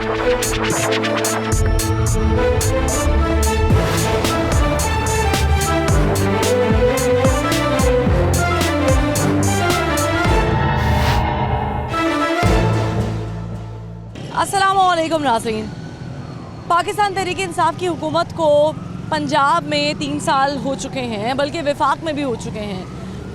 अस्सलामुअलैकुम नाज़रीन। पाकिस्तान तहरीक इंसाफ की हुकूमत को पंजाब में 3 साल हो चुके हैं, बल्कि वफाक में भी हो चुके हैं।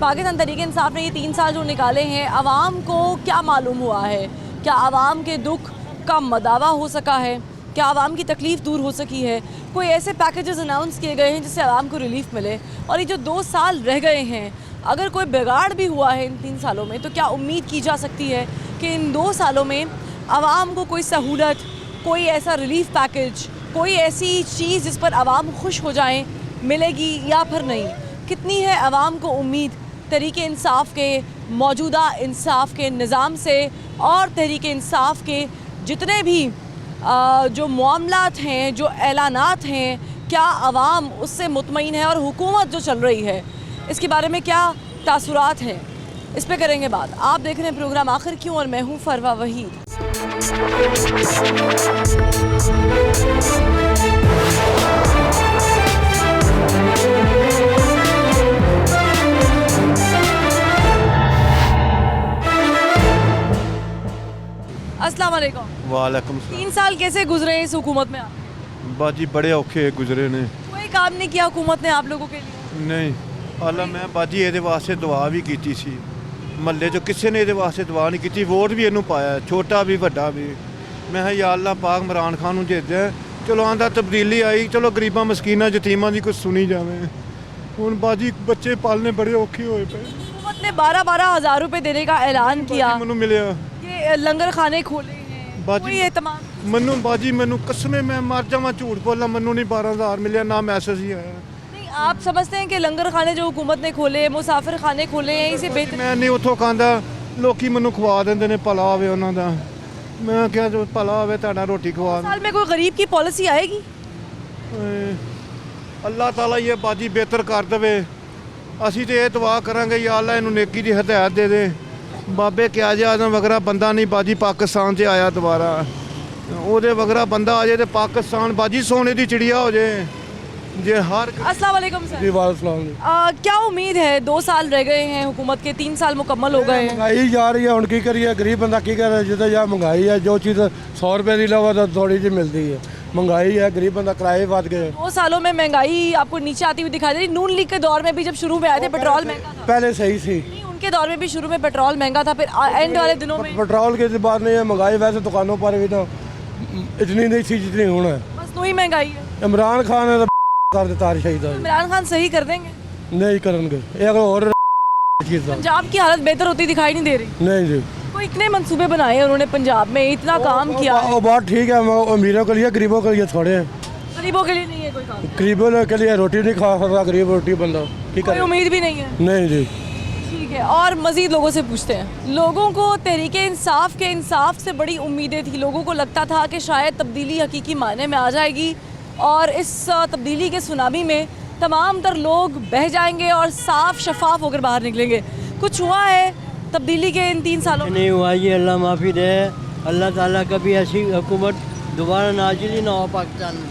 पाकिस्तान तहरीक इंसाफ ने ये 3 साल जो निकाले हैं, आवाम को क्या मालूम हुआ है? क्या आवाम के दुख का मदावा हो सका है? क्या आवाम की तकलीफ़ दूर हो सकी है? कोई ऐसे पैकेजेस अनाउंस किए गए हैं जिससे आवाम को रिलीफ मिले? और ये जो 2 साल रह गए हैं, अगर कोई बिगाड़ भी हुआ है इन 3 सालों में, तो क्या उम्मीद की जा सकती है कि इन 2 सालों में आवाम को कोई सहूलत, कोई ऐसा रिलीफ पैकेज, कोई ऐसी चीज़ जिस पर आवाम खुश हो जाएं, मिलेगी या फिर नहीं? कितनी है आवाम को उम्मीद तहरीक इंसाफ के मौजूदा इंसाफ के निज़ाम से और तहरीक इंसाफ के जितने भी जो मामलात हैं, जो ऐलानात हैं, क्या आवाम उससे मुतमईन है? और हुकूमत जो चल रही है, इसके बारे में क्या तासुरात हैं? इस पे करेंगे बात। आप देख रहे हैं प्रोग्राम आखिर क्यों और मैं हूँ फरवा वहीद। अस्सलाम वालेकुम। वालेकुम 3 साल कैसे गुजरे इस हुकूमत में आप? बाजी बड़े औखे गुजरे ने। कोई काम नहीं किया हुकूमत ने आप लोगों के लिए? नहीं हालां मैं बाजी ये वास्ते दुआ भी की सी, महल्ले चो किसी ने ये वास्ते दुआ नहीं की। वोट भी इनू पाया, छोटा भी वड्डा भी। मैं या अल्लाह पाक इमरान खान नूं भेजा, चलो आंदा तब्दीली आई, चलो गरीबां मस्कीनां यतीमां दी कुछ सुनी जावे। हुण बाजी बच्चे पालने बड़े औखे होए पे। हुकूमत ने 12-12 हज़ार रुपए देने का ऐलान किया, मैनू मिलिया ये लंगर खाने खोले हैं, कोई एहतमाम? मैनू बाजी मैनू कसमें मैं मर जावां, झूठ बोला, मैनू नहीं 12,000 मिलिया, ना मैसेज ही आया। नहीं, आप समझते हैं कि लंगर खाने जो हुकूमत ने खोले, मुसाफिर खाने खोले हैं, इसे बेहतर? मैं नहीं उतों खांदा, लोकी मैनू खवा देंदे ने, भला होवे उन्हां दा। मैं क्या जो भला होवे तुहाडा रोटी खवा। साल में कोई गरीब की पॉलिसी आएगी? अल्लाह ताला ये बाजी बेहतर कर देवे। असी तो ये दुआ करांगे या अल्लाह इनू नेकी दी हदायत दे दे। बाबे क्या जे आजम वगैरह बंदा नहीं बाजी पाकिस्तान से आया दोबारा, ਉਹਦੇ वगैरह बंदा आ जाए तो पाकिस्तान बाजी सोने की चिड़िया हो जाए जे हर। अस्सलाम वालेकुम सर। जी वालेकुम। क्या उम्मीद है? 2 साल रह गए हैं हुकूमत के, 3 साल मुकम्मल हो गए हैं। महंगाई जा रही है, हुण की करिए, गरीब बंदा की करे? जिद्दां या महंगाई है, जो चीज़ 100 रुपए की लवा तो थोड़ी जी मिलती है। महंगाई है, गरीब बंदा किराए बढ़ गए। 2 सालों में महंगाई आपको नीचे आती हुई दिखाई दे रही? नून लीग के दौर में भी जब शुरू में आए थे पेट्रोल महंगा था, पहले सही थी। उनके दौर में भी शुरू में पेट्रोल महंगा था, फिर एंड वाले दिनों में पेट्रोल की बात नहीं है, महंगाई वैसे दुकानों पर भी तो इतनी नहीं थी जितनी होना है। बस नई महंगाई है। इमरान खान ने तो कर दिता शहीद। इमरान खान सही कर देंगे? नहीं करेंगे, एक और पंजाब की हालत बेहतर होती दिखाई नहीं दे रही। नहीं जी, तो इतने मंसूबे बनाए हैं उन्होंने, पंजाब में इतना काम किया है। वो बात ठीक है, अमीरों के लिए, गरीबों के लिए थोड़े हैं। गरीबों के लिए नहीं है कोई काम? गरीबों के लिए रोटी नहीं खा सकता गरीब, रोटी बंदा कोई उम्मीद भी नहीं है? नहीं जी। ठीक है, और मज़ीद लोगों से पूछते हैं। लोगों को तहरीक इंसाफ के इंसाफ से बड़ी उम्मीदें थी। लोगों को लगता था कि शायद तब्दीली हकीकी मायने में आ जाएगी और इस तब्दीली के सुनामी में तमाम तर लोग बह जाएंगे और साफ शफाफ होकर बाहर निकलेंगे। कुछ हुआ है तब्दीली के इन 3 सालों में? नहीं हुआ ये, अल्लाह माफ़ी दे। अल्लाह ताला कभी ऐसी हुकूमत दोबारा नाजिल ही ना हो पाकिस्तान में,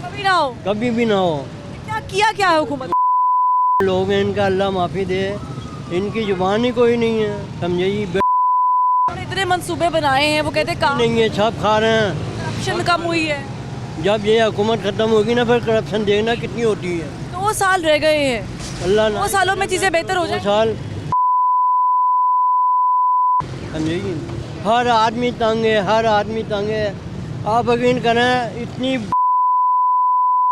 कभी ना हो, कभी भी ना हो। क्या किया क्या है हुकूमत? लोग हैं इनका, अल्लाह माफ़ी दे, इनकी जुबान ही कोई नहीं है, समझे? और इतने मंसूबे बनाए हैं, वो कहते काम नहीं है, सब खा रहे हैं। करप्शन कम हुई है। जब ये हुकूमत ख़त्म होगी ना, फिर करप्शन देखना कितनी होती है। 2 साल रह गए हैं, अल्लाह 2 सालों में चीज़ें बेहतर हो 2 जाए। साल समझेगी, हर आदमी तंग है, हर आदमी तंग है। आप यकीन करें, इतनी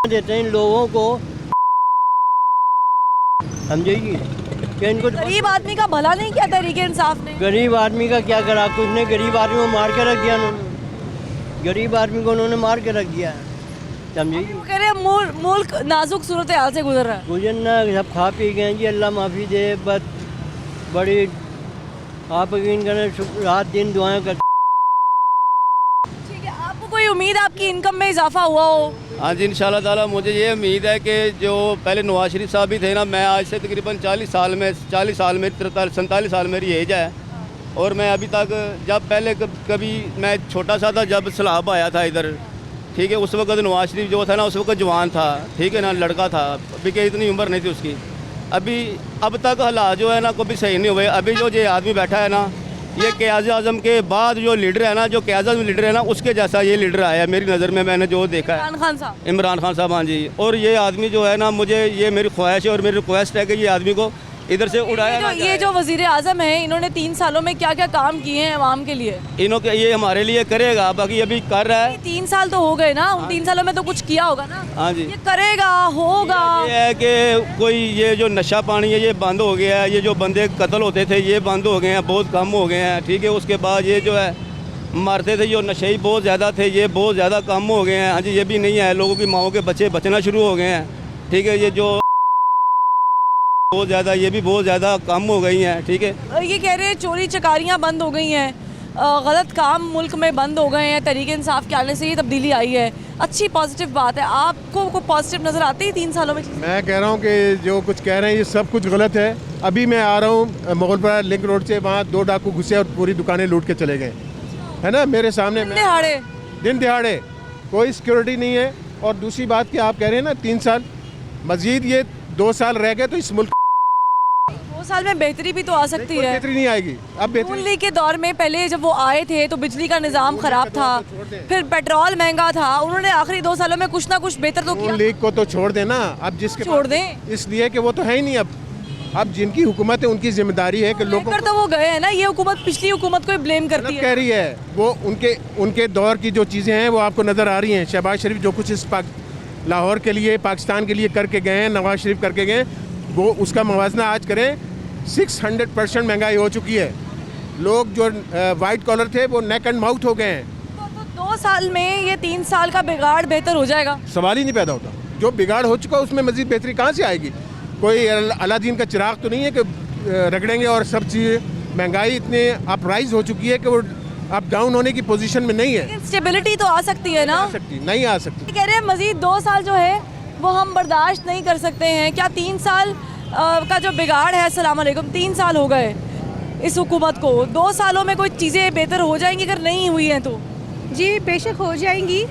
देते हैं इन लोगों को, समझेगी कि इनको। गरीब आदमी का भला नहीं किया तहरीक इंसाफ ने? गरीब आदमी का क्या करा? कुछ ने गरीब आदमी को मार के रख दिया उन्होंने, गरीब आदमी को उन्होंने मार के रख दिया, समझेगी? वो कह रहे हैं मुल्क नाजुक सूरत हाल से गुजर रहा है। गुजरना सब खा पी गए जी, अल्लाह माफ़ी दे। बस बड़ी आप यकीन करें, रात दिन दुआएं कर। ठीक है, आपको कोई उम्मीद आपकी इनकम में इजाफा हुआ हो? हाँ जी, इंशाल्लाह ताला मुझे ये उम्मीद है कि जो पहले नवाज शरीफ साहब भी थे ना, मैं आज से तकरीबन 40 साल में 47 साल मेरी एज है, और मैं अभी तक जब पहले कभी मैं छोटा सा था जब सैलाब आया था इधर, ठीक है, उस वक्त नवाज शरीफ जो था ना उस वक्त जवान था, ठीक है ना, लड़का था, अभी के इतनी उम्र नहीं थी उसकी। अभी अब तक हालात जो है ना कभी सही नहीं हुए। अभी जो ये आदमी बैठा है ना, ये क़याज़ आज़म के बाद जो लीडर है ना, जो क़याज़ आज़म लीडर है ना, उसके जैसा ये लीडर आया है मेरी नज़र में, मैंने जो देखा है। इमरान खान साहब। इमरान खान साहब, हाँ जी। और ये आदमी जो है ना, मुझे ये मेरी ख्वाहिश है और मेरी रिक्वेस्ट है कि ये आदमी को इधर से उड़ाया ना ये जाए। जो वजीर आजम है, इन्होंने 3 सालों में क्या क्या काम किए हैं अवाम के लिए? इन्हों के ये हमारे लिए करेगा, बाकी अभी कर रहा है। 3 साल तो हो गए ना, उन 3 सालों में तो कुछ किया होगा ना। हाँ जी। ये करेगा, होगा। ये है कि कोई ये जो नशा पानी है ये बंद हो गया है, ये जो बंदे कत्ल होते थे ये बंद हो गए हैं, बहुत कम हो गए हैं, ठीक है। उसके बाद ये जो है मरते थे जो नशे बहुत ज़्यादा थे, ये बहुत ज़्यादा कम हो गए हैं। हाँ जी, ये भी नहीं है, लोगों की माओं के बच्चे बचना शुरू हो गए हैं, ठीक है। ये जो बहुत ज़्यादा, ये भी बहुत ज़्यादा कम हो गई हैं, ठीक है। ये कह रहे हैं चोरी चकारियाँ बंद हो गई हैं, गलत काम मुल्क में बंद हो गए हैं, तरीके इंसाफ के आने से ये तब्दीली आई है। अच्छी पॉजिटिव बात है। आपको को पॉजिटिव नज़र आती है 3 सालों में? मैं कह रहा हूँ कि जो कुछ कह रहे हैं ये सब कुछ गलत है। अभी मैं आ रहा हूँ मुगलपुरा लिंक रोड से, वहाँ 2 डाकू घुसे और पूरी दुकानें लूट के चले गए, है ना, मेरे सामने। दिन दिहाड़े कोई सिक्योरिटी नहीं है। और दूसरी बात कि आप कह रहे हैं ना 3 साल, मजीद ये 2 साल रह गए तो इस मुल्क 2 साल में बेहतरी भी तो आ सकती कोई है। बेहतरी नहीं आएगी। अब नून बेहतरी लीग के दौर में पहले जब वो आए थे तो बिजली का निज़ाम ख़राब था, फिर पेट्रोल महंगा था, उन्होंने आखिरी 2 सालों में कुछ ना कुछ बेहतर तो किया। नून लीग को तो छोड़ देना, अब जिसके छोड़ दें, इसलिए कि वो तो है ही नहीं। अब जिनकी हुकूमत है उनकी जिम्मेदारी है कि लोगों लेकर तो वो गए हैं ना। ये हुकूमत पिछली हुकूमत को ब्लेम करती गलत है। कह रही है। वो उनके दौर की जो चीज़ें हैं वो आपको नज़र आ रही हैं। शहबाज शरीफ जो कुछ इस लाहौर के लिए, पाकिस्तान के लिए करके गए हैं, नवाज शरीफ करके गए, वो उसका मुवाजना आज करें। 600% महंगाई हो चुकी है। लोग जो वाइट कॉलर थे वो नेक एंड माउथ हो गए हैं। तो 2 साल में ये 3 साल का बिगाड़ बेहतर हो जाएगा? सवाल ही नहीं पैदा होता। जो बिगाड़ हो चुका उसमें मजीद बेहतरी कहाँ से आएगी? कोई अलादीन का चिराग तो नहीं है कि रगड़ेंगे और सब चीज़। महंगाई इतने अप राइज हो चुकी है कि वो अब डाउन होने की पोजीशन में नहीं है। लेकिन स्टेबिलिटी तो आ सकती है ना? नहीं आ सकती। कह रहे हैं मजीद 2 साल जो है वो हम बर्दाश्त नहीं कर सकते हैं। क्या 3 साल का जो बिगाड़ है, अस्सलाम वालेकुम, 3 साल हो गए इस हुकूमत को, 2 सालों में कोई चीज़ें बेहतर हो जाएंगी अगर नहीं हुई हैं तो? जी बेशक हो जाएंगी,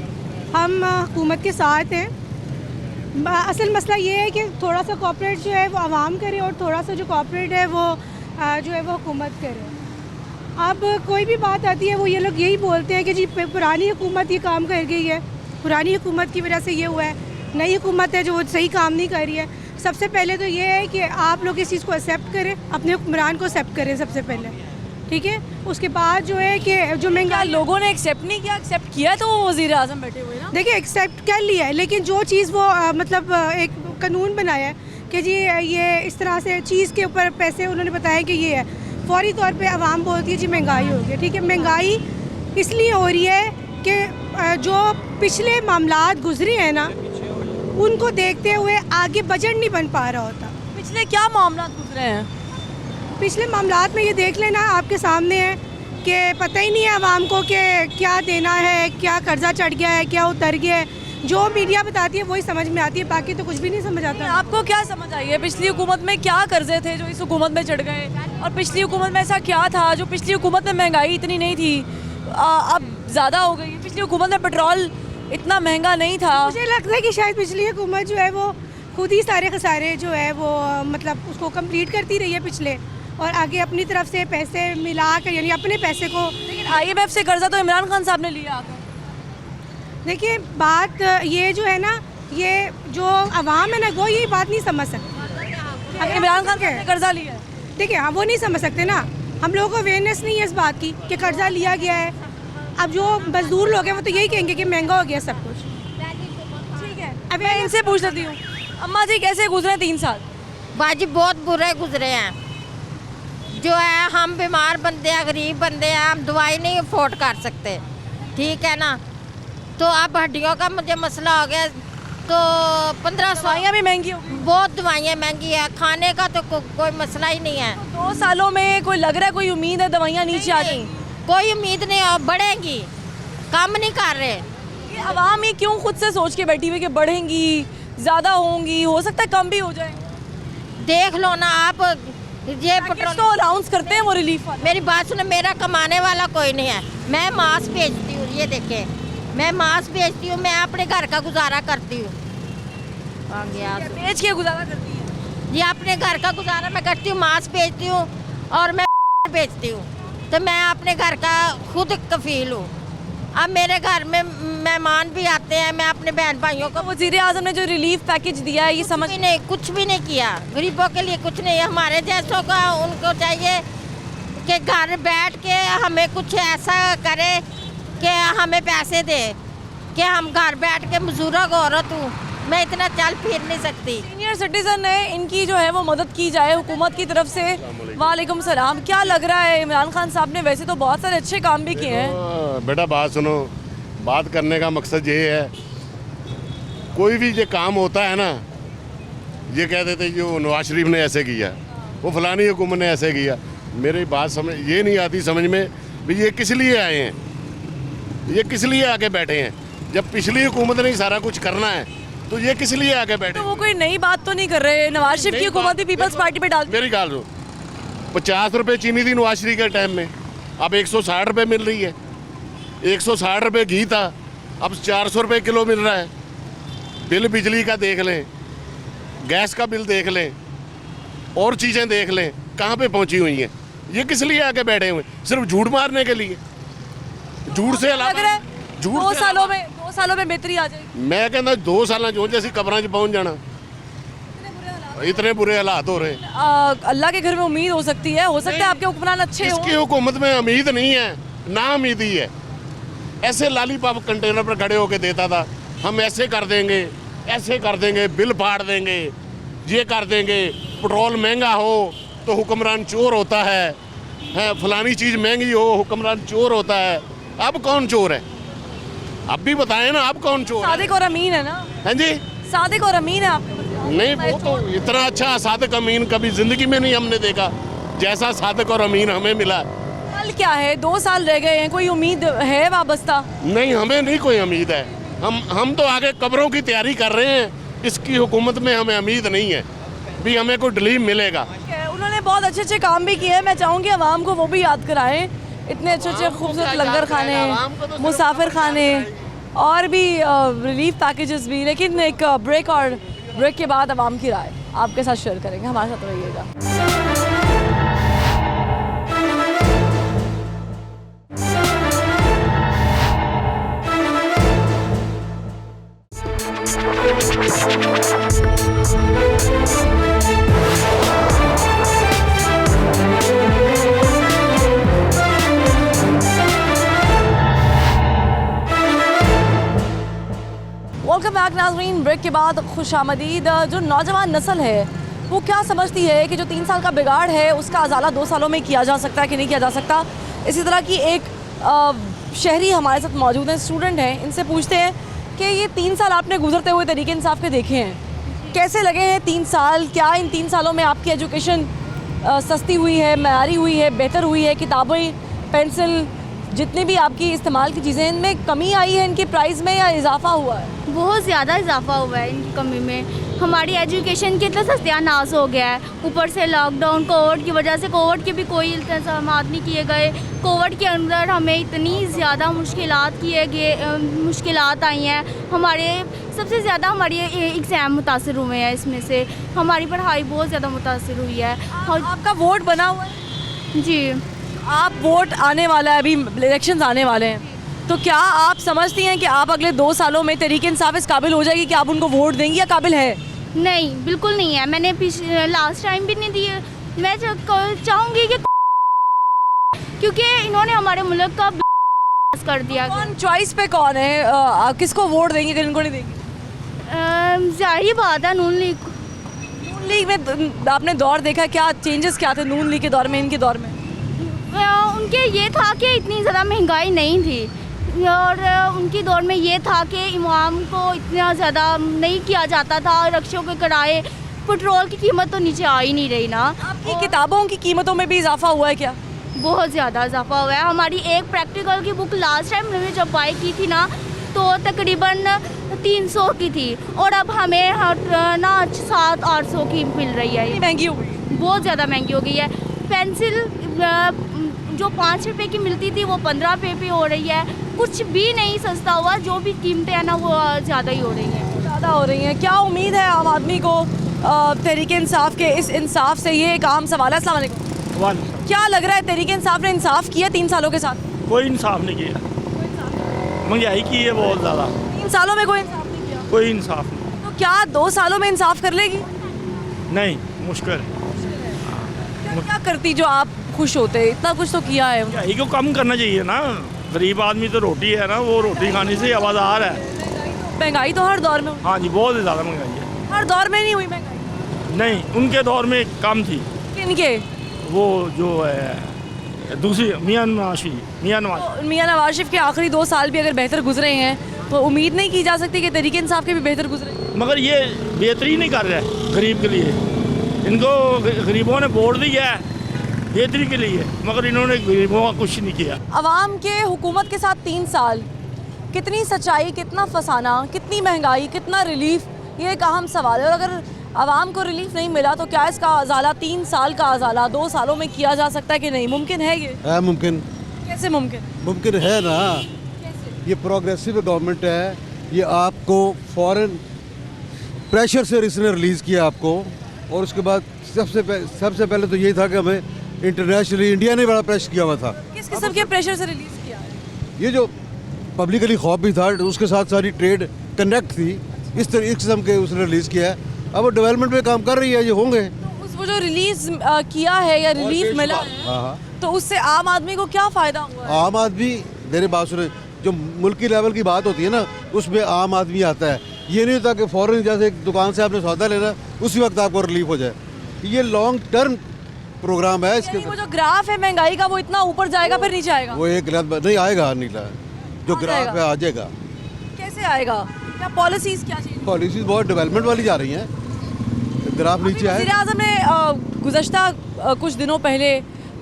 हम हुकूमत के साथ हैं। असल मसला ये है कि थोड़ा सा कॉर्पोरेट जो है वो आवाम करे और थोड़ा सा जो कॉर्पोरेट है वो जो है वो हुकूमत करे। अब कोई भी बात आती है वो ये लोग यही बोलते हैं कि जी पुरानी हुकूमत ये काम कर गई है, पुरानी हुकूमत की वजह से ये हुआ है, नई हुकूमत है जो वो सही काम नहीं कर रही है। सबसे पहले तो ये है कि आप लोग इस चीज़ को एक्सेप्ट करें, अपने हुक्मरान को एक्सेप्ट करें सबसे पहले, ठीक है। उसके बाद जो है कि जो महंगाई लोगों ने एक्सेप्ट नहीं किया, एक्सेप्ट किया तो वो वज़ीर आज़म बैठे हुए ना। देखिए एक्सेप्ट कर लिया है, लेकिन जो चीज़ वो मतलब एक कानून बनाया है कि जी ये इस तरह से चीज़ के ऊपर पैसे उन्होंने बताया कि ये है, फौरी तौर पे आवाम बोलती है जी महंगाई हो गई, ठीक है। महंगाई इसलिए हो रही है कि जो पिछले मामलात गुजरे हैं ना उनको देखते हुए आगे बजट नहीं बन पा रहा होता। पिछले क्या मामला गुजरे हैं? पिछले मामलात में ये देख लेना, आपके सामने है कि पता ही नहीं है आवाम को कि क्या देना है, क्या कर्जा चढ़ गया है, क्या उतर गया है। जो मीडिया बताती है वही समझ में आती है, बाकी तो कुछ भी नहीं समझ आता। आपको क्या समझ आई है? पिछली हुकूमत में क्या कर्जे थे जो इस हुकूमत में चढ़ गए, और पिछली हुकूमत में ऐसा क्या था जो पिछली हुकूमत में महंगाई इतनी नहीं थी अब ज़्यादा हो गई? पिछली हुकूमत में पेट्रोल इतना महंगा नहीं था। मुझे लगता है कि शायद पिछली हुकूमत जो है वो खुद ही सारे खसारे जो है वो मतलब उसको कंप्लीट करती रही है पिछले, और आगे अपनी तरफ से पैसे मिला कर, यानी अपने पैसे को। लेकिन IMF से कर्जा तो इमरान खान साहब ने लिया आकर। देखिए बात ये जो है ना, ये जो आवाम है ना वो यही बात नहीं समझ सकती। अगर इमरान खान साहब ने कर्जा लिया है, देखिए हम वो नहीं समझ सकते ना, हम लोगों को अवेयरनेस नहीं है इस बात की कि कर्जा लिया गया है। अब जो मजदूर लोग हैं वो तो यही कहेंगे कि महंगा हो गया सब कुछ, ठीक है। अब मैं इनसे पूछ लेती हूँ, अम्मा जी कैसे गुजरे 3 साल? बाजी बहुत बुरे गुजरे हैं। जो है हम बीमार बंदे हैं, गरीब बंदे हैं, हम दवाई नहीं अफोर्ड कर सकते, ठीक है ना। तो अब हड्डियों का मुझे मसला हो गया तो 1500 दवाइयाँ भी महंगी हो गई। बहुत दवाइयाँ महंगी है, खाने का तो कोई मसला ही नहीं है। 2 सालों में कोई लग रहा है, कोई उम्मीद है दवाइयाँ नीचे आ जाएंगी? कोई उम्मीद नहीं है, बढ़ेंगी, कम नहीं कर रहे। ये आवाम ये क्यों खुद से सोच के बैठी हुई कि बढ़ेंगी, ज़्यादा होंगी, हो सकता है कम भी हो जाए? देख लो ना आप, ये पेट्रोल तो अनाउंस करते हैं वो रिलीफ वाले। मेरी बात सुनो, मेरा कमाने वाला कोई नहीं है। मैं मांस बेचती हूँ, ये देखें, मैं मांस बेचती हूँ, मैं अपने घर का गुजारा करती हूँ। आ गया बेच के गुजारा करती है। ये अपने घर का गुजारा मैं करती हूँ, मांस बेचती हूँ और मैं बेचती हूँ, तो मैं अपने घर का खुद कफील हूँ। अब मेरे घर में मेहमान भी आते हैं, मैं अपने बहन भाइयों को वज़ीर आज़म ने जो रिलीफ पैकेज दिया है ये समझ कुछ भी नहीं किया, गरीबों के लिए कुछ नहीं। हमारे जैसों का उनको चाहिए कि घर बैठ के हमें कुछ ऐसा करे कि हमें पैसे दे, कि हम घर बैठ के मजदूरों को औरत हूँ, मैं इतना चल फिर नहीं सकती। सीनियर सिटीजन है, इनकी जो है वो मदद की जाए हुकूमत की तरफ से। वालेकुम सलाम। क्या लग रहा है, इमरान खान साहब ने वैसे तो बहुत सारे अच्छे काम भी किए हैं। बेटा बात सुनो, बात करने का मकसद ये है, कोई भी ये काम होता है ना, ये कह देते जो नवाज शरीफ ने ऐसे किया, वो फलानी हुकूमत ने ऐसे किया। मेरी बात समझ ये नहीं आती समझ में भी ये किस लिए आए हैं, ये किस लिए आके बैठे हैं। जब पिछली हुकूमत ने सारा कुछ करना है तो ये किस लिए आके बैठे। तो वो कोई नई बात तो नहीं कर रहे। नवाज शरीफ की हुकूमत भी पीपल्स पार्टी पे डाल। मेरी गाल 50 रुपए चीनी थी नवाज शरीफ के टाइम में, अब 160 रुपए मिल रही है। 160 रुपए घी था, अब 400 रुपए किलो मिल रहा है। बिल बिजली का देख लें, गैस का बिल देख लें, और चीज़ें देख लें कहाँ पे पहुँची हुई हैं। ये किस लिए आके बैठे हुए, सिर्फ झूठ मारने के लिए। झूठ से लग रहा है झूठ 2 सालों में बेहतरी आ जाएगी। मैं कहता 2 साल जो जैसी कब्रां 'च पहुँच जाना, इतने बुरे हालात हो रहे हैं। अल्लाह के घर में उम्मीद हो सकती है, हो सकता है आपके हुक्मरान अच्छे हो। इसकी हुकूमत में उम्मीद नहीं है, ना उम्मीदी है। ऐसे लालीपॉप कंटेनर पर खड़े होके देता था, हम ऐसे कर देंगे, ऐसे कर देंगे, बिल फाड़ देंगे, ये कर देंगे। पेट्रोल महंगा हो तो हुक्मरान चोर होता है, फलानी चीज़ महंगी हो हुक्मरान चोर होता है। अब कौन चोर है, अब भी बताएं ना, अब कौन चोर है? सादिक और अमीन है ना। हाँ जी, सादिक और अमीन है आपके। नहीं वो तो इतना अच्छा सादिक अमीन कभी जिंदगी में नहीं हमने देखा, जैसा सादिक और अमीन हमें मिला। कल क्या है, 2 साल रह गए हैं, कोई उम्मीद है वाबस्ता? नहीं, हमें नहीं कोई उम्मीद है। हम तो आगे कब्रों की तैयारी कर रहे हैं। इसकी हुकूमत में हमें उम्मीद नहीं है भी हमें कोई रिलीफ मिलेगा। उन्होंने बहुत अच्छे अच्छे काम भी किए हैं, मैं चाहूँगी आवाम को वो भी याद कराएं। इतने अच्छे अच्छे खूबसूरत लंगर खाने, मुसाफिर खाने और भी रिलीफ पैकेजेस भी। लेकिन एक ब्रेक के बाद आवाम की राय आपके साथ शेयर करेंगे, हमारे साथ रहिएगा। वेलकम बैक नाज़रीन। ब्रेक के बाद खुशामदीद। जो नौजवान नस्ल है वो क्या समझती है कि जो 3 साल का बिगाड़ है उसका अजाला 2 सालों में किया जा सकता है कि नहीं किया जा सकता। इसी तरह की एक शहरी हमारे साथ मौजूद हैं, स्टूडेंट हैं, इनसे पूछते हैं कि ये 3 साल आपने गुजरते हुए तरीके इंसाफ के देखे हैं, कैसे लगे हैं 3 साल? क्या इन 3 सालों में आपकी एजुकेशन सस्ती हुई है, मयारी हुई है, बेहतर हुई है? किताबें, पेंसिल, जितनी भी आपकी इस्तेमाल की चीज़ें, इनमें कमी आई है इनकी प्राइस में या इजाफा हुआ है? बहुत ज़्यादा इजाफा हुआ है इनकी कमी में। हमारी एजुकेशन कितना सत्यानाश हो गया है, ऊपर से लॉकडाउन कोविड की वजह से कोविड के भी कोई इंतजाम नहीं किए गए। कोविड के अंदर हमें इतनी ज़्यादा मुश्किलात आई हैं। हमारे सबसे ज़्यादा हमारे एग्ज़ाम मुतासर हुए हैं, इसमें से हमारी पढ़ाई बहुत ज़्यादा मुतासर हुई है। आपका वोट बना हुआ है? जी, आप वोट आने वाला है, अभी इलेक्शंस आने वाले हैं, तो क्या आप समझती हैं कि आप अगले 2 सालों में तहरीक इंसाफ इस काबिल हो जाएगी कि आप उनको वोट देंगी या काबिल है? नहीं, बिल्कुल नहीं है। मैंने लास्ट टाइम भी नहीं दिए। मैं चाहूँगी कि क्योंकि इन्होंने हमारे मुल्क का कर दिया। कौन चॉइस पे कौन है, किसको वोट देंगे कि इनको नहीं देंगे? जाहिर बात है नून लीग में आपने दौर देखा, क्या चेंजेस क्या थे नून लीग के दौर में, इनके दौर में? उनके ये था कि इतनी ज़्यादा महंगाई नहीं थी और उनके दौर में ये था कि इमाम को इतना ज़्यादा नहीं किया जाता था। रक्षों के किराए, पेट्रोल की कीमत तो नीचे आ ही नहीं रही ना। आपकी किताबों की कीमतों में भी इजाफा हुआ है क्या? बहुत ज़्यादा इजाफा हुआ है। हमारी एक प्रैक्टिकल की बुक लास्ट टाइम मैंने जब बाई की थी ना तो तकरीबन 300 की थी और अब हमें ना 700-800 की मिल रही है। महंगी हो गई, बहुत ज़्यादा महंगी हो गई है। पेंसिल जो 5 रुपए की मिलती थी वो 15 रुपए पे हो रही है। कुछ भी नहीं सस्ता हुआ, जो भी कीमतें हैं ना वो ज़्यादा ही हो रही हैं। ज़्यादा हो रही हैं। क्या उम्मीद है आम आदमी को तहरीक इंसाफ के इस इंसाफ से? ये एक आम सवाल है। अस्सलाम वालेकुम। क्या लग रहा है तहरीक इंसाफ ने इंसाफ किया 3 सालों के साथ? कोई इंसाफ नहीं किया, महंगाई की है बहुत ज़्यादा। 3 सालों में कोई इंसाफ नहीं किया? कोई इंसाफ नहीं। तो क्या 2 सालों में इंसाफ कर लेगी? नहीं, मुश्किल है। क्या करती जो आप खुश होते? इतना कुछ तो किया है। महंगाई को कम करना चाहिए ना। गरीब आदमी तो रोटी है ना, वो रोटी खाने से आवाज़ार है। महंगाई तो हर दौर में हुई। हाँ जी, बहुत ज़्यादा महंगाई है। हर दौर में नहीं हुई महंगाई? नहीं, उनके दौर में कम थी। किनके? वो जो है दूसरी मियाँ नवाज शरीफ के आखिरी 2 साल भी अगर बेहतर गुजरे हैं तो उम्मीद नहीं की जा सकती कि तहरीक इंसाफ के भी बेहतर गुजरे। मगर ये बेहतरी नहीं कर रहे गरीब के लिए। इनको गरीबों ने वोट दिया है बेहतरी के लिए, मगर इन्होंने गरीबों का कुछ नहीं किया। अवाम के हुकूमत के साथ 3 साल, कितनी सच्चाई, कितना फसाना, कितनी महंगाई, कितना रिलीफ, ये एक अहम सवाल है। और अगर अवाम को रिलीफ नहीं मिला तो क्या इसका अजाला 3 साल का अजाला 2 सालों में किया जा सकता है कि नहीं? मुमकिन है ये? है मुमकिन। कैसे मुमकिन? मुमकिन है ना। ये प्रोग्रेसिव गवर्नमेंट है। ये आपको फॉरेन प्रेशर से इसने रिलीज़ किया आपको, और उसके बाद सबसे पहले तो यही था कि हमें इंटरनेशनली इंडिया ने बड़ा प्रेशर किया हुआ था। किस किस्म के प्रेशर से रिलीज किया है? ये जो पब्लिकली खौफ भी था, उसके साथ सारी ट्रेड कनेक्ट थी, इस किस्म के उसने रिलीज़ किया है। अब वो डेवलपमेंट पे काम कर रही है, ये होंगे। तो वो जो रिलीज किया है या रिलीफ मिला है, हाँ, तो उससे आम आदमी को क्या फ़ायदा हुआ है? आम आदमी, मेरे बात सुने, जो मुल्की लेवल की बात होती है ना, उसमें आम आदमी आता है। ये नहीं होता कि फ़ौरन जैसे एक दुकान से आपने सौदा लेना उसी वक्त आपको रिलीफ हो जाए। ये लॉन्ग टर्म प्रोग्राम है। इसके वो जो ग्राफ है महंगाई का वो इतना ऊपर जाएगा फिर नीचे आएगा? वो एक गलत नहीं आएगा, नीला जो ग्राफ है आ जाएगा। कैसे आएगा? क्या पॉलिसीज क्या चाहिए? पॉलिसीज बहुत डेवलपमेंट वाली जा रही हैं, ग्राफ नीचे आए। वज़ीर-ए-आज़म ने गुज़श्ता कुछ दिनों पहले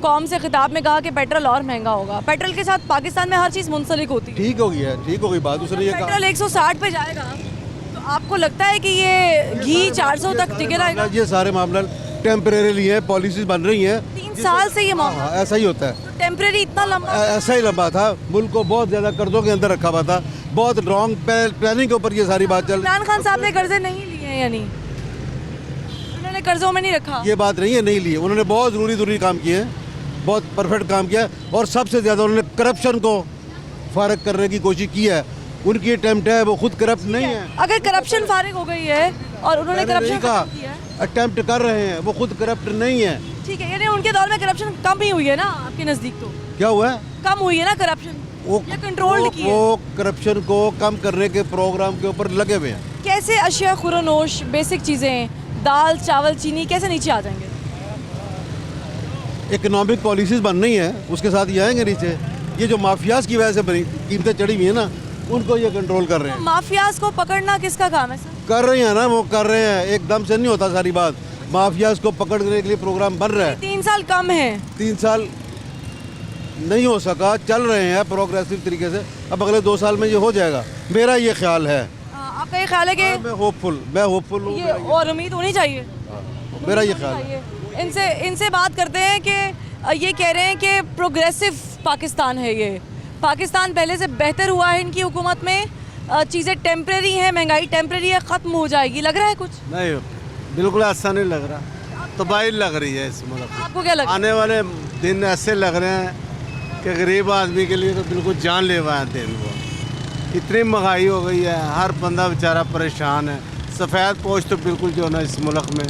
कौम से खिताब में कहा कि पेट्रोल और महंगा होगा। पेट्रोल के साथ पाकिस्तान में हर चीज़ मुंसलिक होती है। ठीक हो गया, ठीक हो गई बात। उसने ये कहा पेट्रोल 160 पे जाएगा, तो आपको लगता है कि ये घी 400 तक टिके रहेगा? ये सारे मामला टेम्परेरी है, पॉलिसीज बन रही हैं 3 साल से ये मामला। ऐसा ही होता है। तो टेम्परेरी इतना लंबा? ऐसा ही लंबा था। मुल्क को बहुत ज़्यादा कर्जों के अंदर रखा हुआ था, बहुत रॉन्ग प्लानिंग के ऊपर ये सारी बात चल। इमरान खान साहब ने कर्जे नहीं लिए हैं, यानी उन्होंने कर्जों में नहीं रखा? ये बात नहीं है, नहीं लिए। उन्होंने बहुत ज़रूरी काम किए हैं, बहुत परफेक्ट काम किया, और सबसे ज़्यादा उन्होंने करप्शन को फारग करने की कोशिश की है। उनकी अटेम्प्ट है, वो खुद करप्ट नहीं है। अगर करप्शन फारिग हो गई है और उन्होंने करप्शन का किया है, अटेम्प्ट कर रहे हैं, वो खुद करप्ट नहीं है। ठीक है, यानी उनके दौर में करप्शन कम ही हुई है ना आपके नज़दीक? तो क्या हुआ है? कम हुई है ना करप्शन, या कंट्रोल की है? वो करप्शन को कम करने के प्रोग्राम के ऊपर लगे हुए हैं। कैसे अशिया खुरोनोश, बेसिक चीज़ें, दाल चावल चीनी कैसे नीचे आ जाएंगे? इकोनॉमिक पॉलिसीज बन रही हैं, उसके साथ ये आएंगे नीचे। ये जो माफियाज की वजह से कीमतें चढ़ी हुई है ना, उनको ये कंट्रोल कर रहे हैं। माफियाज को पकड़ना किसका काम है सर? कर रहे हैं ना, वो कर रहे हैं। एकदम से नहीं होता सारी बात। माफियाज को पकड़ने के लिए प्रोग्राम बन रहा है। 3 साल कम है। 3 साल नहीं हो सका, चल रहे हैं प्रोग्रेसिव तरीके से। अब अगले 2 साल में ये हो जाएगा, मेरा ये ख्याल है। आपका ये ख्याल है कि मैं होपफुल हूँ। ये और उम्मीद होनी चाहिए? मेरा ये ख्याल है। इनसे बात करते हैं कि ये कह रहे हैं कि प्रोग्रेसिव पाकिस्तान है ये। पाकिस्तान पहले से बेहतर हुआ है इनकी हुकूमत में, चीज़ें टेम्परेरी हैं, महंगाई टेम्परेरी है, ख़त्म हो जाएगी। लग रहा है कुछ? नहीं, बिल्कुल ऐसा नहीं लग रहा। तबाही लग रही है इस मुल्क में। आपको क्या लग रहा है? आने वाले दिन ऐसे लग रहे हैं कि गरीब आदमी के लिए तो बिल्कुल जानलेवा है दिन। वो इतनी महंगाई हो गई है, हर बंदा बेचारा परेशान है। सफ़ेद पोश तो बिल्कुल जो ना इस मुल्क में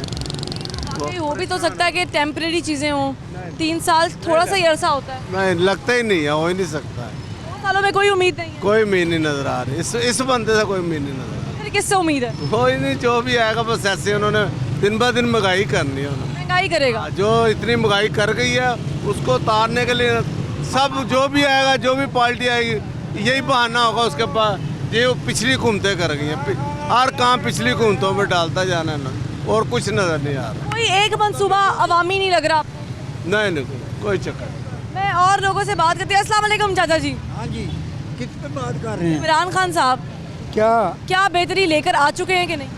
हो भी तो सकता है कि टेम्परेरी चीज़ें हों। 3 साल थोड़ा सा ही अरसा होता है। नहीं, लगता ही नहीं है, हो ही नहीं सकता है। 2 सालों में कोई उम्मीद नहीं है? कोई उम्मीद नहीं नज़र आ रही इस बंदे से, कोई उम्मीद नहीं नज़र आ फिर किससे उम्मीद है? रही। कोई नहीं, जो भी आएगा बस ऐसे उन्होंने दिन ब दिन महंगाई करनी है। उन्होंने महंगाई करेगा। जो इतनी महंगाई कर गई है उसको उतारने के लिए सब जो भी आएगा, जो भी पार्टी आएगी, यही बहाना होगा उसके पास। ये पिछली हुकूमतें कर गई हैं, हर काम पिछली हुकूमतों में डालता जाना है ना, और कुछ नज़र नहीं आ रहा। कोई एक मनसूबा अवामी नहीं लग रहा आपको? नहीं, कोई चक्कर। मैं और लोगों से बात करती हूँ। अस्सलाम वालेकुम चाचा जी। हाँ जी, किस पे बात कर रहे हैं? इमरान खान साहब क्या क्या बेहतरी लेकर आ चुके हैं कि नहीं?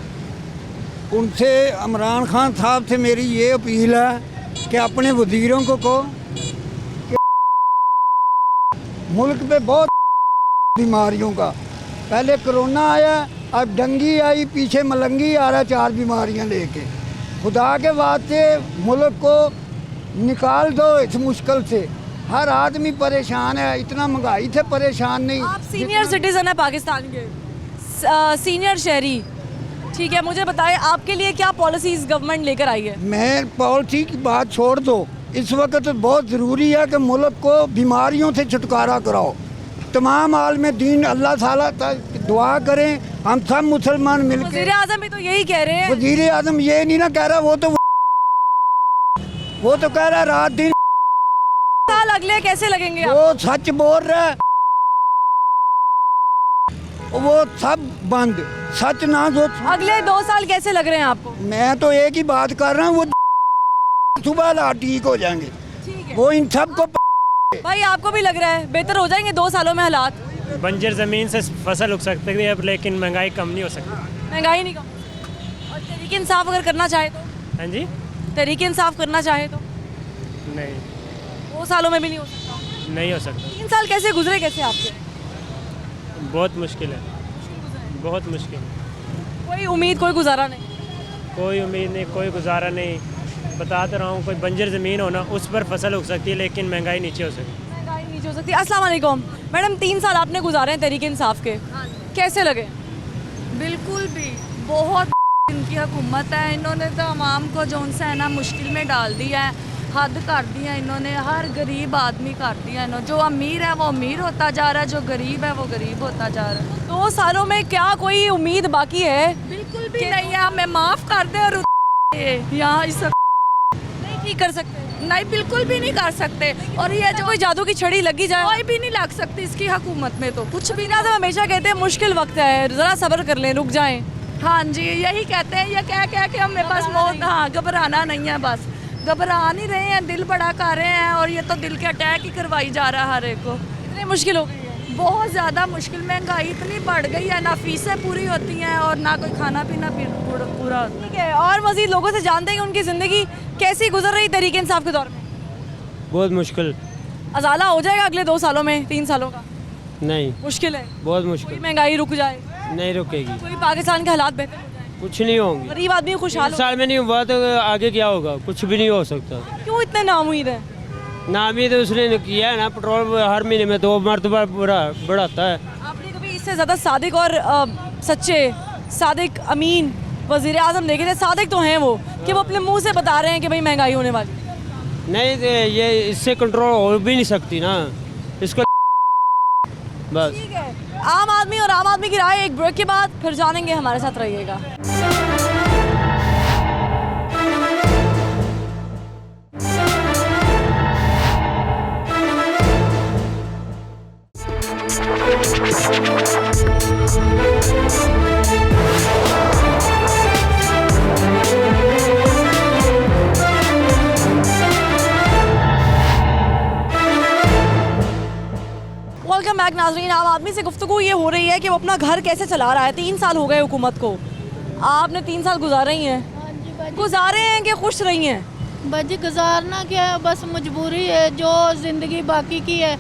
उनसे इमरान खान साहब से मेरी ये अपील है कि अपने वजीरों को कहो कि मुल्क पे बहुत बीमारियों का, पहले कोरोना आया, अब डंगी आई, पीछे मलंगी आ रहा है, 4 बीमारियां लेके। खुदा के वास्ते मुल्क को निकाल दो इस मुश्किल से। हर आदमी परेशान है, इतना महंगाई से परेशान नहीं। आप सीनियर सिटीजन है पाकिस्तान के, सीनियर शहरी, ठीक है, मुझे बताएं आपके लिए क्या पॉलिसीज गवर्नमेंट लेकर आई है? मैं पॉलिसी की बात छोड़ दो, इस वक्त तो बहुत ज़रूरी है कि मुल्क को बीमारियों से छुटकारा कराओ। तमाम आलम दीन अल्लाह ताला तक दुआ करें, हम सब मुसलमान मिलकर। वज़ीर आज़म भी तो यही कह रहे हैं। वज़ीर आज़म ये नहीं ना कह रहा, वो तो कह रहा है रात दिन। साल अगले कैसे लगेंगे आप? वो सच बोल रहा है, वो सब बंद, सच ना दो। अगले 2 साल कैसे लग रहे हैं आपको? मैं तो एक ही बात कर रहा हूँ, वो सुबह ला ठीक हो जाएंगे। ठीक है। वो इन सबको भाई आपको भी लग रहा है बेहतर हो जाएंगे 2 सालों में हालात? बंजर ज़मीन से फसल उग सकती है अब, लेकिन महंगाई कम नहीं हो सकती। महंगाई नहीं कम। और तहरीक इंसाफ अगर करना चाहे तो? हाँ जी, तहरीक इंसाफ करना चाहे तो नहीं, 2 सालों में भी नहीं हो सकता। नहीं हो सकता। 3 साल कैसे गुजरे कैसे आपके? बहुत मुश्किल है, बहुत मुश्किल। कोई उम्मीद, कोई गुजारा नहीं? कोई उम्मीद नहीं, कोई गुजारा नहीं। बता तो रहा हूँ, कोई बंजर ज़मीन हो ना, उस पर फसल उग सकती है, लेकिन महंगाई नीचे हो सकती है। महंगाई नीचे हो सकती है। अस्सलाम वालेकुम मैडम, 3 साल आपने गुजारे हैं तहरीक इंसाफ के, कैसे लगे? बिल्कुल भी बहुत इनकी हुकूमत है, इन्होंने तो आवाम को जो उनसे है ना मुश्किल में डाल दिया है, हद कर दिया इन्होंने, हर गरीब आदमी कर दिया इन्होंने। जो अमीर है वो अमीर होता जा रहा है, जो गरीब है वो गरीब होता जा रहा है। 2 सालों में क्या कोई उम्मीद बाकी है? बिल्कुल भी नहीं है, हमें माफ़ कर दे। और यहाँ इस नहीं ठीक कर सकते? नहीं, बिल्कुल भी नहीं कर सकते। और ये जो कोई जादू की छड़ी लगी जाए? कोई भी नहीं लग सकती इसकी हुकूमत में, तो कुछ भी तो हमेशा कहते हैं मुश्किल वक्त है, ज़रा सब्र कर लें, रुक जाएं। हाँ जी, यही कहते हैं, ये कह के हमें बस मौत, हाँ घबराना नहीं है, बस घबरा नहीं रहे हैं, दिल बड़ा कर रहे हैं। और ये तो दिल के अटैक ही करवाई जा रहा है हर एक को। इतनी मुश्किल हो गई है, बहुत ज़्यादा मुश्किल। महंगाई इतनी बढ़ गई है, ना फीसें पूरी होती हैं और ना कोई खाना पीना पूरा होता है। ठीक है, और मज़ीद लोगों से जानते हैं कि उनकी ज़िंदगी कैसी गुजर रही तहरीक इंसाफ के दौर में? बहुत मुश्किल। अजाला हो जाएगा अगले 2 सालों में, 3 सालों का? नहीं, मुश्किल है, बहुत कोई मुश्किल। महंगाई रुक जाए, नहीं रुकेगी, कोई पाकिस्तान के हालात बेहतर हो जाए, कुछ नहीं होंगे। गरीब आदमी खुशहाल हो। साल में नहीं हुआ तो आगे क्या होगा? कुछ भी नहीं हो सकता। क्यों इतने नाउम्मीद है? नामी तो उसने किया है ना, पेट्रोल हर महीने में 2 मरतबा बढ़ाता है। आपने कभी इससे ज़्यादा सादिक और सच्चे, सादिक अमीन वज़ीर आज़म देखे थे? सादिक तो हैं वो कि वो अपने मुंह से बता रहे हैं कि भाई महंगाई होने वाली। नहीं, ये इससे कंट्रोल हो भी नहीं सकती ना, इसको बस। ठीक है, आम आदमी और आम आदमी की राय एक ब्रेक के बाद फिर जानेंगे, हमारे साथ रहिएगा। वेलकम बैक नाज़रीन। आम आदमी से गुफ्तगू ये हो रही है कि वो अपना घर कैसे चला रहा है। 3 साल हो गए हुकूमत को, आपने 3 साल गुजारे ही हैं। गुजारे हैं कि खुश रही हैं? बस गुजारना क्या है, बस मजबूरी है, जो ज़िंदगी बाकी की है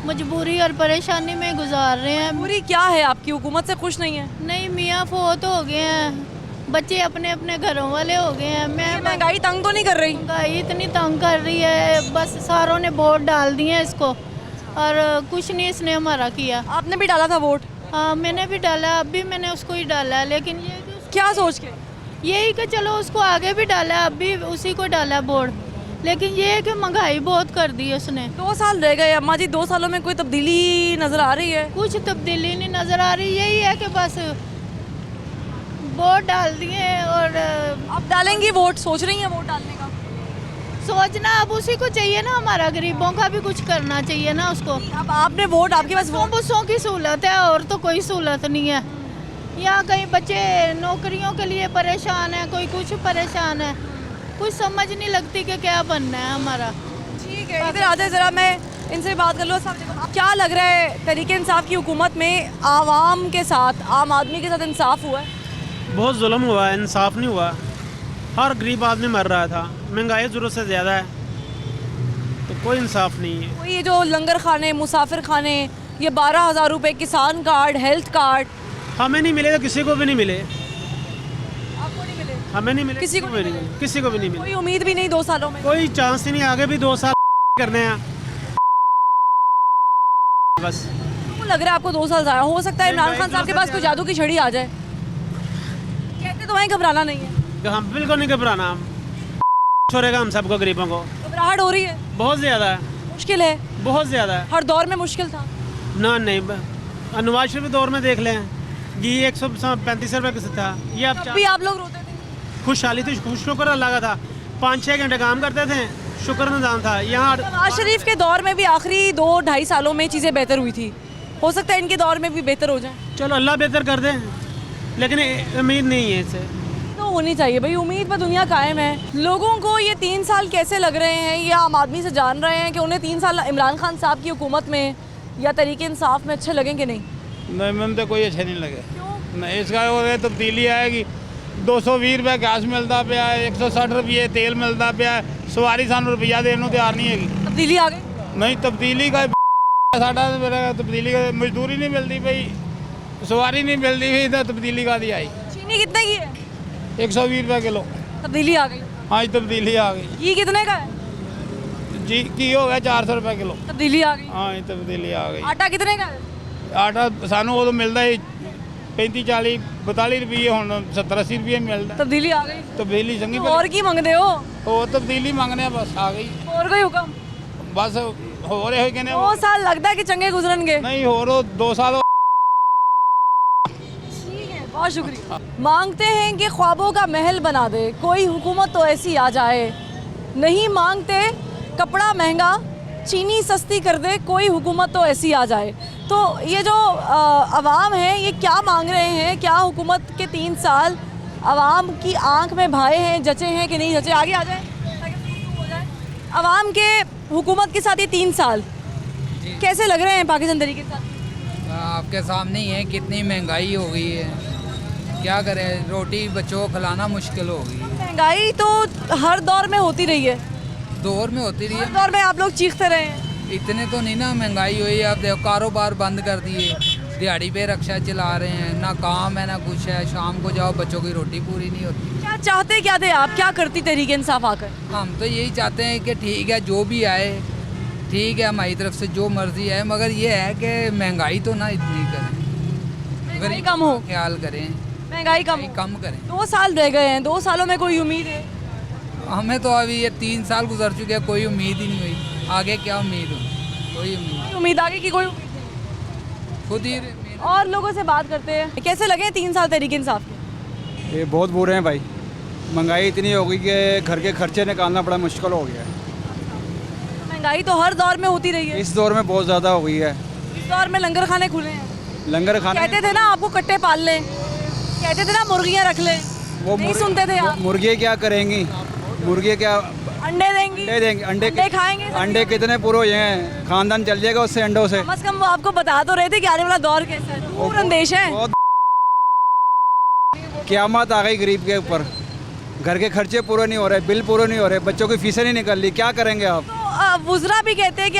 मजबूरी और परेशानी में गुजार रहे हैं। पूरी क्या है आपकी, हुकूमत से खुश नहीं है? नहीं, मियाँ फोत हो गए हैं, बच्चे अपने अपने घरों वाले हो गए हैं। मैं महंगाई तंग तो नहीं कर रही? महंगाई इतनी तंग कर रही है, बस सारों ने वोट डाल दिए हैं इसको और कुछ नहीं इसने हमारा किया। आपने भी डाला था वोट? हाँ, मैंने भी डाला, अब भी मैंने उसको ही डाला है। लेकिन ये क्या सोच के? यही कि चलो उसको आगे भी डाला, अब भी उसी को डाला वोट। लेकिन ये है कि महंगाई बहुत कर दी है उसने। 2 साल रह गए अम्मा जी, 2 सालों में कोई तब्दीली नज़र आ रही है? कुछ तब्दीली नहीं नज़र आ रही, यही है कि बस वोट डाल दिए। और अब डालेंगी वोट, सोच रही हैं वोट डालने का? सोचना अब उसी को चाहिए ना, हमारा गरीबों का भी कुछ करना चाहिए ना उसको। अब आपने वोट, आपके पास बसों की सहूलत है और तो कोई सहूलत नहीं है। यहाँ कई बच्चे नौकरियों के लिए परेशान है, कोई कुछ परेशान है, कुछ समझ नहीं लगती कि क्या बनना है हमारा। ठीक है, इधर आते ज़रा मैं इनसे बात कर लो। क्या लग रहा है तहरीक इंसाफ की हुकूमत में आवाम के साथ, आम आदमी के साथ इंसाफ हुआ है? बहुत जुल्म हुआ है, इंसाफ नहीं हुआ। हर गरीब आदमी मर रहा था, महंगाई ज़रूरत से ज़्यादा है, तो कोई इंसाफ नहीं है। तो ये जो लंगर खाने, मुसाफिर खाने, ये 12,000 रुपए, किसान कार्ड, हेल्थ कार्ड, हमें नहीं मिले तो किसी को भी नहीं मिले। आपको नहीं मिले? हमें नहीं मिले, किसी को भी नहीं मिले, किसी को भी नहीं मिले। कोई उम्मीद भी नहीं 2 सालों में? कोई चांस ही नहीं, आगे भी 2 साल करने हैं बस। क्यों लग रहा है आपको 2 साल ज़ाया? हो सकता है इमरान खान साहब के पास कोई जादू की छड़ी आ जाए। कहते तो वहीं घबराना नहीं है। हम बिल्कुल नहीं घबराना, हम छोड़ेगा हम सबको, गरीबों को। घबराहट हो रही है? बहुत ज़्यादा है, मुश्किल है, बहुत ज़्यादा है। हर दौर में मुश्किल था। ना नहीं, नवाज शरीफ के दौर में देख लें, ये 135 रुपये का था, ये अब तब भी आप लोग रोते थे? खुशहाली थी, शुक्र अल्लाह का था। 5-6 घंटे काम करते थे, शुक्र निजाम था। यहाँ नवाज शरीफ के दौर में भी आखिरी 2-2.5 सालों में चीज़ें बेहतर हुई थी, हो सकता है इनके दौर में भी बेहतर हो जाए। चलो अल्लाह बेहतर कर दे, लेकिन उम्मीद नहीं है इससे। तो होनी चाहिए भाई, उम्मीद पर दुनिया कायम है। लोगों को ये 3 साल कैसे लग रहे हैं, ये आम आदमी से जान रहे हैं कि उन्हें 3 साल इमरान खान साहब की हुकूमत में या तरीके इंसाफ में अच्छे लगेंगे नहीं? नहीं, मैंने तो कोई अच्छे नहीं लगे। नहीं, इसका वो तब्दीली आएगी। 220 रुपये गैस मिलता पाया, 160 रुपये तेल मिलता पाया, सवारी सानू रुपया देने तैयार नहीं है। तब्दीली आ गई? नहीं, तब्दीली का साडा मेरा तब्दीली का मजदूरी नहीं मिलती भाई, सवारी नहीं मिलती भाई, तो तब्दीली का दी आई। चीनी कितने की है? 120 रुपये किलो। तब्दीली आ गई? हाँ, तब्दीली आ गई। घी कितने का है? जी की हो गया 400 रुपये किलो। तब्दीली आ गई? हाँ, तब्दीली आ गई। आटा कितने का है? आटा सानू वो तो मिलता ही 35, 40, 42 रुपये, हम 70-80 रुपये मिलता। तब्दीली आ गई? तब्दीली चंगी और की मंगते हो? वो तब्दीली मंगने बस आ गई। और कोई हुक्म? बस हो रहे कहने 2 साल लगता है कि चंगे गुजरनगे? नहीं हो रहा, 2 साल। ठीक है, बहुत शुक्रिया। मांगते हैं कि ख्वाबों का महल बना दे कोई हुकूमत तो ऐसी आ जाए, नहीं मांगते कपड़ा महंगा, चीनी सस्ती कर दे कोई हुकूमत तो ऐसी आ जाए। तो ये जो अवाम है, ये क्या मांग रहे हैं? क्या हुकूमत के 3 साल अवाम की आंख में भाए हैं, जचे हैं कि नहीं जचे? आगे आ जाए ताकि हो जाए। अवाम के हुकूमत के साथ ये 3 साल कैसे लग रहे हैं पाकिस्तान तरीके के साथ? आपके सामने ही है, कितनी महंगाई हो गई है, क्या करें, रोटी बच्चों को खिलाना मुश्किल हो गई। महंगाई तो हर दौर में होती रही है। दौर में होती रही है, हर दौर में आप लोग चीखते रहे हैं। इतने तो नहीं ना महंगाई हुई। आप देखो कारोबार बंद कर दिए, दिहाड़ी पे रिक्शा चला रहे हैं, ना काम है ना कुछ है, शाम को जाओ बच्चों की रोटी पूरी नहीं होती। क्या चाहते क्या थे आप? क्या करती तरीके इंसाफ आकर? हम तो यही चाहते हैं कि ठीक है जो भी आए, ठीक है हमारी तरफ से जो मर्जी है, मगर ये है कि महंगाई तो ना इतनी करें, महंगाई कम हो, ख्याल करें, महंगाई कम करें। 2 साल रह गए हैं, 2 सालों में कोई उम्मीद है? हमें तो अभी ये 3 साल गुजर चुके हैं, कोई उम्मीद ही नहीं हुई। आगे क्या उम्मीद हो? कोई उम्मीद आगे की कोई खुद ही। और लोगों से बात करते हैं, कैसे लगे 3 साल तरीके इंसाफ के? ये बहुत बुरे हैं भाई, महंगाई इतनी हो गई कि घर के खर्चे निकालना बड़ा मुश्किल हो गया है। महंगाई तो हर दौर में होती रही है। इस दौर में बहुत ज़्यादा हो गई है। इस दौर में लंगर खाने खुले हैं। लंगर खाने कहते थे ना आपको कट्टे पाल लें, कहते थे ना मुर्गियाँ रख लें, वो नहीं सुनते थे आप। मुर्गियाँ क्या करेंगी? मुर्गियाँ क्या अंडे देंगी? अंडे खाएंगे। अंडे कितने पूरे हुए हैं, खानदान चल जाएगा उससे, अंडों से। कम से कम वो आपको बता तो रहे थे कि आने वाला दौर कैसा है। दूर अंदेश है, क़यामत आ गई गरीब के ऊपर। घर के खर्चे पूरे नहीं हो रहे, बिल पूरे नहीं हो रहे, बच्चों की फीसें नहीं निकल रही, क्या करेंगे आप? तो वुज़रा भी कहते हैं कि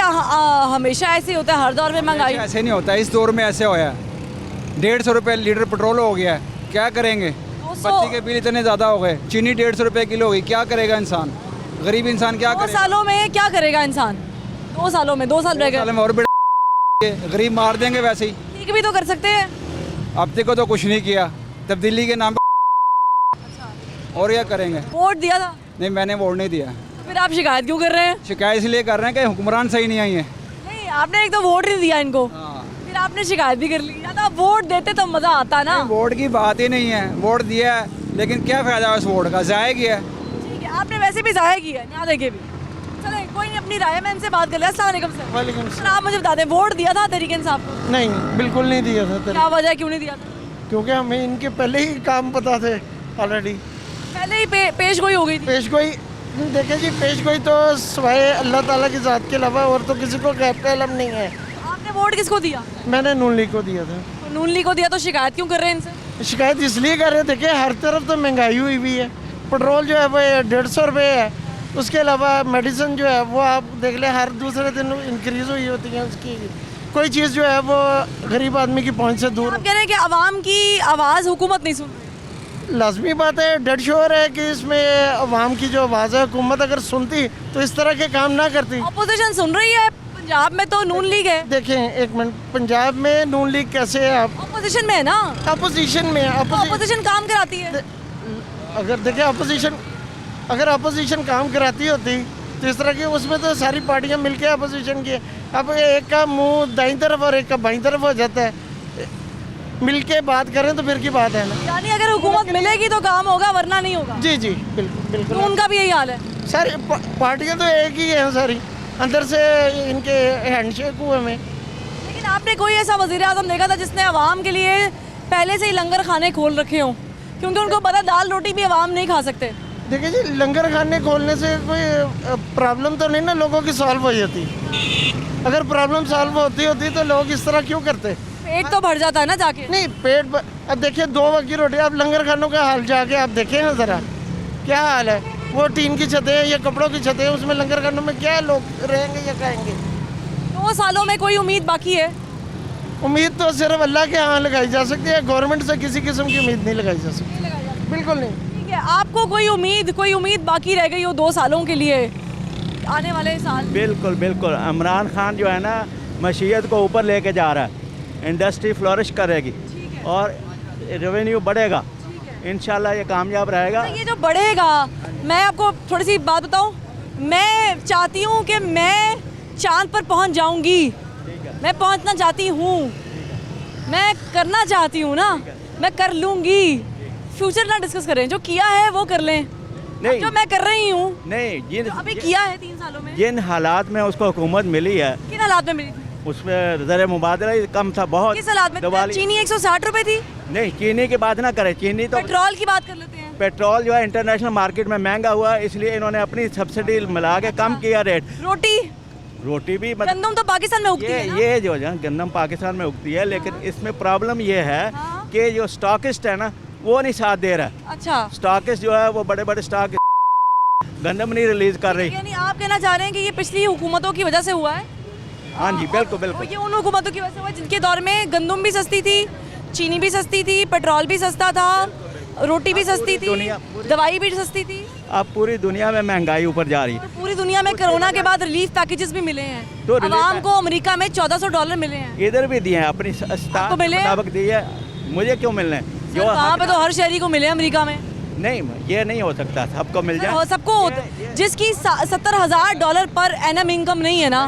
हमेशा ऐसे ही होता है, हर दौर में महंगाई। ऐसे नहीं होता, इस दौर में ऐसे होया है। 150 रुपये लीटर पेट्रोल हो गया है, क्या करेंगे? बत्ती के बिल इतने ज़्यादा हो गए, चीनी 150 रुपये किलो होगी, क्या करेगा इंसान? गरीब इंसान क्या करेगा? 2 सालों में क्या करेगा इंसान? 2 सालों में 2 साल रह गए, और गरीब मार देंगे वैसे ही। ठीक भी तो कर सकते हैं। अब तक को तो कुछ नहीं किया, तब्दीली के नाम पर। और क्या करेंगे? वोट दिया था? नहीं, मैंने वोट नहीं दिया। फिर आप शिकायत क्यों कर रहे हैं? शिकायत इसलिए कर रहे हैं कि हुक्मरान सही नहीं आई है। नहीं, आपने एक तो वोट नहीं दिया इनको, फिर आपने शिकायत भी कर ली। या तो आप वोट देते तो मज़ा आता ना। वोट की बात ही नहीं है, वोट दिया है लेकिन क्या फ़ायदा उस वोट का, ज़ाया किया है। ठीक है, आपने वैसे भी ज़ाया किया है, ना देखे भी। चले कोई नहीं, अपनी राय में इनसे बात कर लिया। अस्सलाम वालेकुम सर। वालेकुम सर, आप मुझे बता दें, वोट दिया था तरीके इंसाफ को? नहीं, बिल्कुल नहीं दिया था। क्या वजह है, क्यों नहीं दिया था? क्योंकि हमें इनके पहले ही काम पता थे ऑलरेडी, पहले ही पेश गोई हो गई थी। पेश गोई देखें जी, पेश गोई तो सिवाय अल्लाह ताला की ज़ात के अलावा और तो किसी को गैप का इल्म नहीं है। आपने वोट किसको दिया? मैंने नून लीग को दिया था। नून लीग को दिया तो शिकायत क्यों कर रहे हैं इनसे? शिकायत इसलिए कर रहे थे कि हर तरफ तो महंगाई हुई हुई है। पेट्रोल जो है वो 150 रुपये है, उसके अलावा मेडिसिन जो है वो आप देख लें हर दूसरे दिन इंक्रीज़ हुई होती है उसकी। कोई चीज़ जो है वो गरीब आदमी की पहुंच से दूर। आप कह रहे हैं कि आवाम की आवाज़ हुकूमत नहीं सुन रही। लाजमी बात है, डेड श्योर है कि इसमें अवाम की जो आवाज़ है हुकूमत अगर सुनती तो इस तरह के काम ना करती। अपोजिशन सुन रही है, पंजाब में तो नून लीग है। देखें एक मिनट, पंजाब में नून लीग कैसे है? आप अपोजिशन में है ना? अपोजिशन में अपोजिशन काम कराती है। अगर देखें अगर अपोजिशन काम कराती होती तो इस तरह की उसमें तो सारी पार्टियां मिलके अपोजिशन की। अब एक का मुंह दाईं तरफ और एक का बाईं तरफ हो जाता है, मिलके बात करें तो फिर की बात है ना। यानी अगर हुकूमत मिलेगी तो काम होगा, वरना नहीं होगा। जी जी बिल्कुल बिल्कुल। उनका भी यही हाल है। सारी पार्टियां तो एक ही हैं सारी, अंदर से इनके हैंडशेक हुए में। लेकिन आपने कोई ऐसा वज़ीर आज़म देखा था जिसने आवाम के लिए पहले से ही लंगर खाने खोल रखे हों? क्योंकि उनको पता दाल रोटी भी आवाम नहीं खा सकते। देखिए जी, लंगर खाने खोलने से कोई प्रॉब्लम तो नहीं ना लोगों की सॉल्व हो जाती। अगर प्रॉब्लम सॉल्व होती तो लोग इस तरह क्यों करते? पेट तो भर जाता है ना जाके। नहीं पेट अब देखिए 2 वक्त की रोटी, आप लंगर खानों का हाल जाके आप देखें ना ज़रा क्या हाल है। वो टीन की छतें या कपड़ों की छतें, उसमें लंगर खानों में क्या लोग रहेंगे या खाएंगे? 2 सालों में कोई उम्मीद बाकी है? उम्मीद तो सिर्फ अल्लाह के यहाँ लगाई जा सकती है, गवर्नमेंट से किसी किस्म की उम्मीद नहीं लगाई जा सकती, बिल्कुल नहीं। ठीक है, आपको कोई उम्मीद बाकी रह गई हो 2 सालों के लिए, आने वाले साल? बिल्कुल बिल्कुल। इमरान खान जो है ना मशीयत को ऊपर लेके जा रहा है, इंडस्ट्री फ्लोरिश करेगी और रेवेन्यू बढ़ेगा, इंशाल्लाह ये कामयाब रहेगा। ये जो बढ़ेगा, मैं आपको थोड़ी सी बात बताऊं, मैं चाहती हूँ कि मैं चांद पर पहुँच जाऊँगी, मैं पहुँचना चाहती हूँ, मैं करना चाहती हूँ ना, मैं कर लूँगी। फ्यूचर ना डिस्कस करें, जो किया है वो कर लें। नहीं, जो मैं कर रही हूँ नहीं, अभी किया है 3 सालों में। जिन हालात में उसको हुकूमत मिली है, किन हालात में मिली थी? उसमें ज़र मुबादला ही कम था बहुत। किस हालात में? चीनी 160 रुपए थी। नहीं, चीनी की बात ना करें, चीनी तो पेट्रोल की बात कर लेते हैं। पेट्रोल जो है इंटरनेशनल मार्केट में महंगा हुआ, इसलिए इन्होंने अपनी सब्सिडी मिला के कम किया रेट। रोटी भी गंदम तो पाकिस्तान में उगती है ना? ये जो है गंदम पाकिस्तान में उगती है, लेकिन इसमें प्रॉब्लम ये है कि जो स्टॉकिस्ट है ना वो नहीं साथ दे रहा है। अच्छा, स्टॉकिस्ट जो है वो बड़े बड़े स्टॉक गंदम नहीं रिलीज कर रही। यानी आप कहना चाह रहे हैं कि ये पिछली हुकूमतों की वजह से हुआ है? हाँ जी बिल्कुल बिल्कुल। ये उन हुकूमतों की वजह से हुआ जिनके दौर में गंदम भी सस्ती थी, चीनी भी सस्ती थी, पेट्रोल भी सस्ता था, रोटी भी सस्ती थी, दवाई भी सस्ती थी। अब पूरी दुनिया में महंगाई ऊपर जा रही है। पूरी दुनिया में कोरोना के बाद रिलीफ पैकेजेस भी मिले हैं, तो आवाम को अमेरिका में $1400 मिले हैं। इधर भी दिए हैं, अपनी मुताबिक दिए हैं। मुझे क्यों मिलने? जो वहाँ पे तो हर शहरी को मिले अमेरिका में। नहीं, ये नहीं हो सकता, सबको मिल जाए। सबको जिसकी $70,000 पर एनम इनकम नहीं है ना,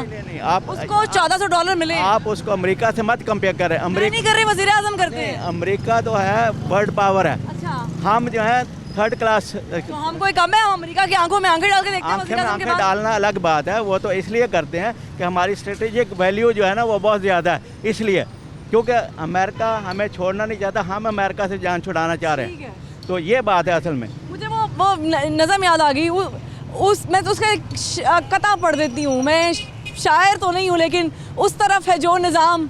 आप उसको $1400 मिले। आप उसको अमेरिका से मत कंपेयर करें। अमेरिका नहीं कर रहे, वज़ीर आज़म करते हैं। अमेरिका तो है वर्ल्ड पावर है। अच्छा, हम जो है 3rd क्लास। तो हम कोई कम है? हम अमेरिका की आंखों में आंखें डाल के देखते हैं। आंखें में आंखें डालना अलग बात है, वो तो इसलिए करते हैं कि हमारी स्ट्रेटेजिक वैल्यू जो है ना वो बहुत ज़्यादा है, इसलिए क्योंकि अमेरिका हमें छोड़ना नहीं चाहता, हम अमेरिका से जान छुड़ाना चाह रहे हैं। तो ये बात है असल में। मुझे वो नज़म याद आ गई, मैं तो उसका कता पढ़ देती हूँ। मैं शायर तो नहीं हूँ, लेकिन उस तरफ है जो निज़ाम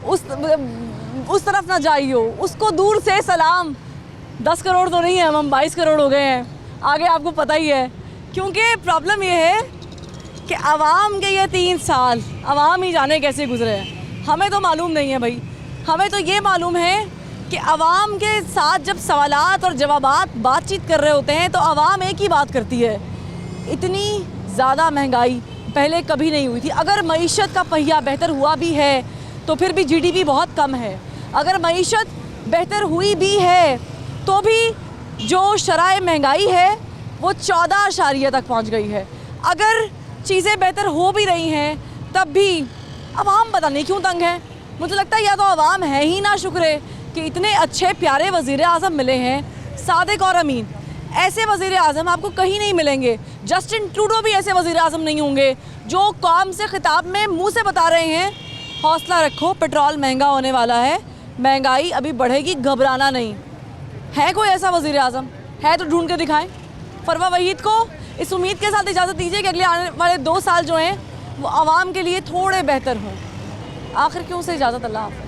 उस तरफ ना जाइयो, उसको दूर से सलाम। 10 करोड़ तो नहीं है, हम 22 करोड़ हो गए हैं, आगे आपको पता ही है। क्योंकि प्रॉब्लम ये है कि आवाम के ये 3 साल आवाम ही जाने कैसे गुजरे हैं, हमें तो मालूम नहीं है भाई। हमें तो ये मालूम है कि आवाम के साथ जब सवालात और जवाबात बातचीत कर रहे होते हैं तो आवाम एक ही बात करती है, इतनी ज़्यादा महंगाई पहले कभी नहीं हुई थी। अगर मईशत का पहिया बेहतर हुआ भी है तो फिर भी GDP बहुत कम है। अगर मईशत बेहतर हुई भी है तो भी जो शराए महंगाई है वो 14 तक पहुंच गई है। अगर चीज़ें बेहतर हो भी रही हैं तब भी आवाम पता नहीं क्यों तंग है। मुझे लगता है या तो आवाम है ही ना शुक्र कि इतने अच्छे प्यारे वज़ीर आज़म मिले हैं, सादिक और अमीन। ऐसे वज़ीर आज़म आपको कहीं नहीं मिलेंगे। जस्टिन ट्रूडो भी ऐसे वज़ीर आज़म नहीं होंगे जो कौम से खिताब में मुंह से बता रहे हैं हौसला रखो, पेट्रोल महंगा होने वाला है, महंगाई अभी बढ़ेगी, घबराना नहीं। है कोई ऐसा वज़ीर आज़म? है तो ढूंढ के दिखाएं। फरवा वहीद को इस उम्मीद के साथ इजाज़त दीजिए कि अगले आने वाले 2 साल जो हैं वो आवाम के लिए थोड़े बेहतर हों। आखिर क्यों से इजाज़त, अल्लाह हाफ़िज़।